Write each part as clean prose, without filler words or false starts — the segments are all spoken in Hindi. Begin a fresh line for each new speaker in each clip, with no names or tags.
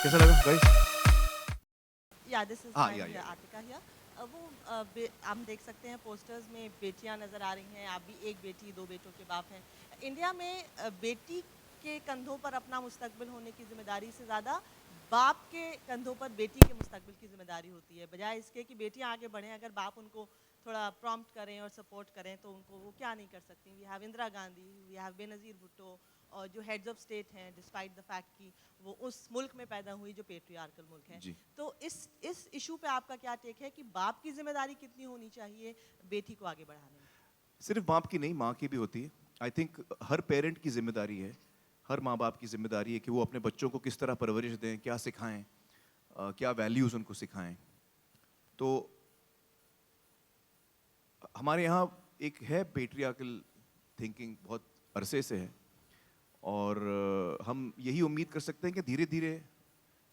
कैसा लगा गाइस?
या दिस इज
हाँ,
माय
या।
आतिका हियर। हम देख सकते हैं पोस्टर्स में बेटियां नजर आ रही हैं। आप भी एक बेटी दो बेटों के बाप हैं। इंडिया में बेटी के कंधों पर अपना मुस्तकबिल होने की जिम्मेदारी से ज़्यादा बाप के कंधों पर बेटी के मुस्तकबिल की जिम्मेदारी होती है। बजाय इसके कि बेटियां आगे बढ़ें, अगर बाप उनको थोड़ा प्रॉम्प्ट करें और सपोर्ट करें तो उनको वो क्या नहीं कर सकती। We have Indira Gandhi, we have Benazir Bhutto, और जो हेड्स ऑफ स्टेट हैं, डिस्पाइट द फैक्ट कि वो उस मुल्क में पैदा हुई जो पेट्रियार्कल मुल्क है।
जी।
तो इस इशू पे आपका क्या टेक है कि बाप की जिम्मेदारी कितनी होनी चाहिए बेटी को आगे बढ़ाने में?
सिर्फ बाप की नहीं, माँ की भी होती है। आई थिंक हर पेरेंट की जिम्मेदारी है, हर माँ बाप की जिम्मेदारी है कि वो अपने बच्चों को किस तरह परवरिश दें, क्या सिखाएं, क्या वैल्यूज़ उनको सिखाएं। तो हमारे यहाँ एक है पेट्रियार्कल थिंकिंग, बहुत अरसे से है। और हम यही उम्मीद कर सकते हैं कि धीरे धीरे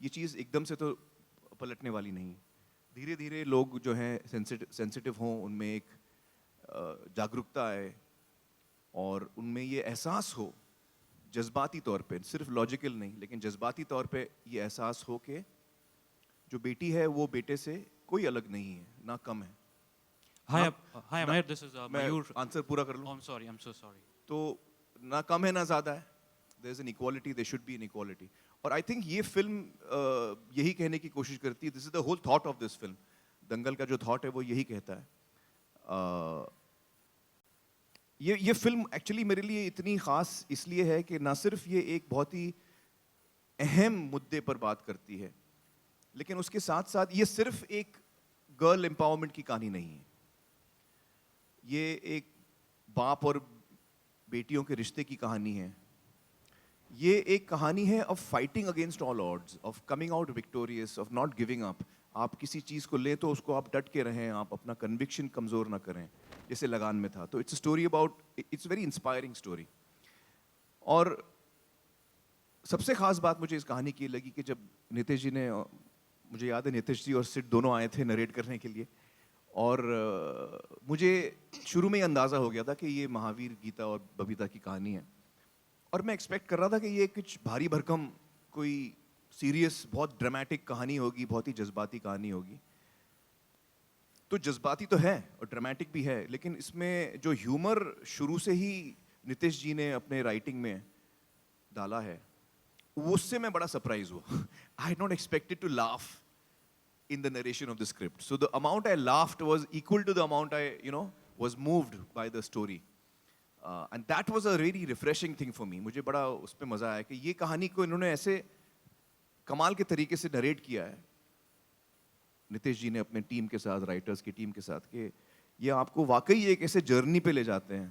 ये चीज़ एकदम से तो पलटने वाली नहीं है। धीरे धीरे लोग जो हैं सेंसिटिव हों, उनमें एक जागरूकता आए और उनमें ये एहसास हो, जज्बाती तौर पे, सिर्फ लॉजिकल नहीं लेकिन जज्बाती तौर पे ये एहसास हो कि जो बेटी है वो बेटे से कोई अलग नहीं है, ना कम है।
Hi,
ना,
hi,
ना
Amir. This is
मैं
Mayur.
आंसर पूरा कर
Oh,
लूँ
I'm sorry. I'm so sorry.
तो ना कम है ना ज़्यादा है। There is an equality, there should be an equality. और आई थिंक ये फिल्म यही कहने की कोशिश करती है, this is the whole thought of this film. Dangal का जो थॉट है वो यही कहता है। ये फिल्म एक्चुअली मेरे लिए इतनी ख़ास इसलिए है कि ना सिर्फ ये एक बहुत ही अहम मुद्दे पर बात करती है, लेकिन उसके साथ साथ ये सिर्फ एक गर्ल एम्पावरमेंट की कहानी नहीं है। ये एक बाप और बेटियों के रिश्ते की कहानी है। ये एक कहानी है of fighting against all odds, of coming out victorious, of not giving up. आप किसी चीज़ को ले तो उसको आप डट के रहें, आप अपना कन्विक्शन कमज़ोर ना करें, जैसे लगान में था। तो it's story about, it's very inspiring story. और सबसे खास बात मुझे इस कहानी की लगी कि जब नितेश जी ने, मुझे याद है नितेश जी और सिड दोनों आए थे नरेट करने के लिए, और मुझे शुरू में ही अंदाज़ा हो गया था कि ये महावीर, गीता और बबीता की कहानी है। और मैं एक्सपेक्ट कर रहा था कि ये कुछ भारी भरकम, कोई सीरियस, बहुत ड्रामेटिक कहानी होगी, बहुत ही जज्बाती कहानी होगी। तो जज्बाती तो है और ड्रामेटिक भी है, लेकिन इसमें जो ह्यूमर शुरू से ही नितेश जी ने अपने राइटिंग में डाला है, उससे मैं बड़ा सरप्राइज हुआ। I not expected to laugh in the narration of the script. So the amount I laughed was equal to the amount I, was moved by the story. And that was a really refreshing thing for me. मुझे बड़ा उस पे मज़ा आया कि ये कहानी को इन्होंने ऐसे कमाल के तरीके से नरेट किया है, नितेश जी ने अपने टीम के साथ, राइटर्स की टीम के साथ, कि ये आपको वाकई एक ऐसे जर्नी पे ले जाते हैं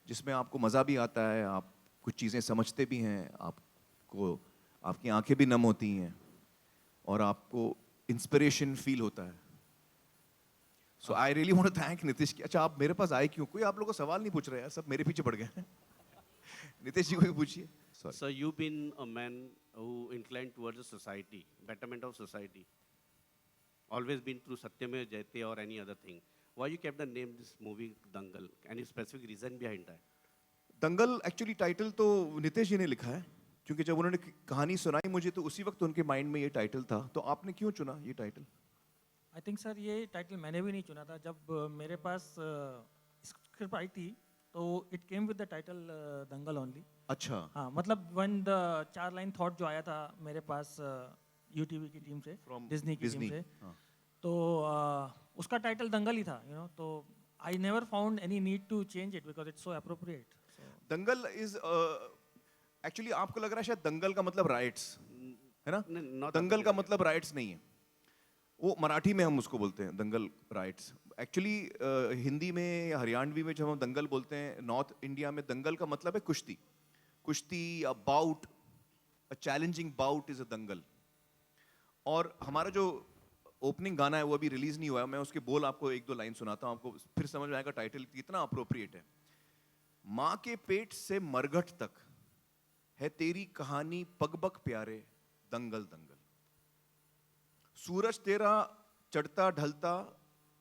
जिसमें आपको मज़ा भी आता है, आप कुछ चीज़ें समझते भी हैं, आपको, आपकी आंखें भी नम होती हैं और आपको इंस्पिरेशन फील होता है। So I really want to thank Nitesh की। अच्छा, आप मेरे पास आए क्यों? कोई आप लोगों को सवाल नहीं पूछ रहे यार, सब मेरे पीछे पड़ गए हैं। नितेश जी को भी पूछिए। Sorry.
So you've been a man who inclined towards the society, betterment of society. Always been through Satyameva Jayate or any other thing. Why you kept the name this movie Dangal? Any specific reason behind that?
Dangal actually title तो नितेश जी ने लिखा है, क्योंकि जब उन्होंने कहानी सुनाई मुझे तो उसी वक्त उनके माइंड में ये टाइटल था। तो आपने क्यों चुना ये टाइटल?
आई थिंक सर ये टाइटल मैंने भी नहीं चुना था। जब मेरे पास स्क्रिप्ट आई थी तो it came with the title Dangal only.
अच्छा।
हाँ, मतलब वन द 4 लाइन थॉट जो आया था मेरे पास यूटीवी की टीम से,
From
डिज्नी की टीम
Disney,
से,
हाँ।
तो उसका टाइटल दंगल ही था, तो I never found any need to change it because it's so appropriate.
Dangal is actually, आपको लग रहा है शायद दंगल का मतलब राइट्स है ना?
Not
दंगल का मतलब राइट्स नहीं है, वो मराठी में हम उसको बोलते हैं दंगल राइट्स। एक्चुअली हिंदी में या हरियाणवी में जब हम दंगल बोलते हैं, नॉर्थ इंडिया में दंगल का मतलब है कुश्ती। कुश्ती या bout, a challenging bout is a Dangal. और हमारा जो ओपनिंग गाना है वो अभी रिलीज नहीं हुआ है, मैं उसके बोल आपको एक दो लाइन सुनाता हूँ, आपको फिर समझ में आएगा टाइटल कितना अप्रोप्रिएट है। माँ के पेट से मरघट तक है तेरी कहानी, पगबग प्यारे दंगल दंगल। सूरज तेरा चढ़ता ढलता,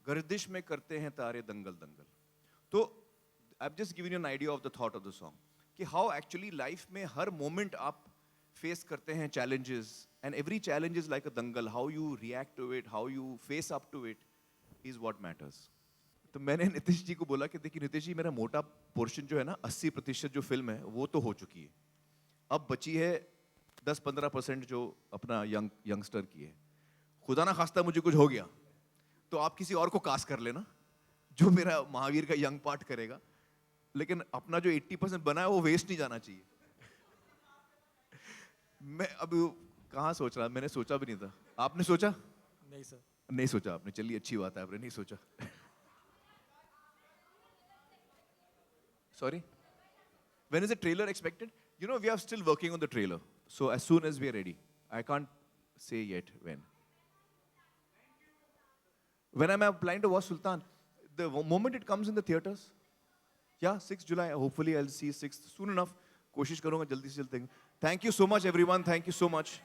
गर्दिश में करते हैं तारे दंगल दंगल। तो I just given you an idea of the thought of the song कि हाउ एक्चुअली लाइफ में हर मोमेंट आप फेस करते हैं challenges and every challenge is like a dangal. How you react to it, how you face up to it is what matters. तो मैंने नीतीश जी को बोला कि देखिए नीतीश जी, मेरा मोटा पोर्शन जो है ना 80% जो फिल्म है वो तो हो चुकी है, अब बची है 10-15% जो अपना यंगस्टर की है। खुदा ना खास्ता मुझे कुछ हो गया तो आप किसी और को कास्ट कर लेना जो मेरा महावीर का यंग पार्ट करेगा, लेकिन अपना जो 80% बना है वो वेस्ट नहीं जाना चाहिए। मैं अब कहाँ सोच रहा, मैंने सोचा भी नहीं था। आपने सोचा?
नहीं सर।
नहीं सोचा आपने, चलिए अच्छी बात है, आपने नहीं सोचा। Sorry? When is the trailer expected? You know, we are still working on the trailer. So as soon as we are ready. I can't say yet when. When am I planning to watch Sultan? The moment it comes in the theaters. Yeah, 6th July. Hopefully I'll see 6th soon enough. कोशिश करूँगा जल्दी से जल्दी। Thank you so much everyone. Thank you so much.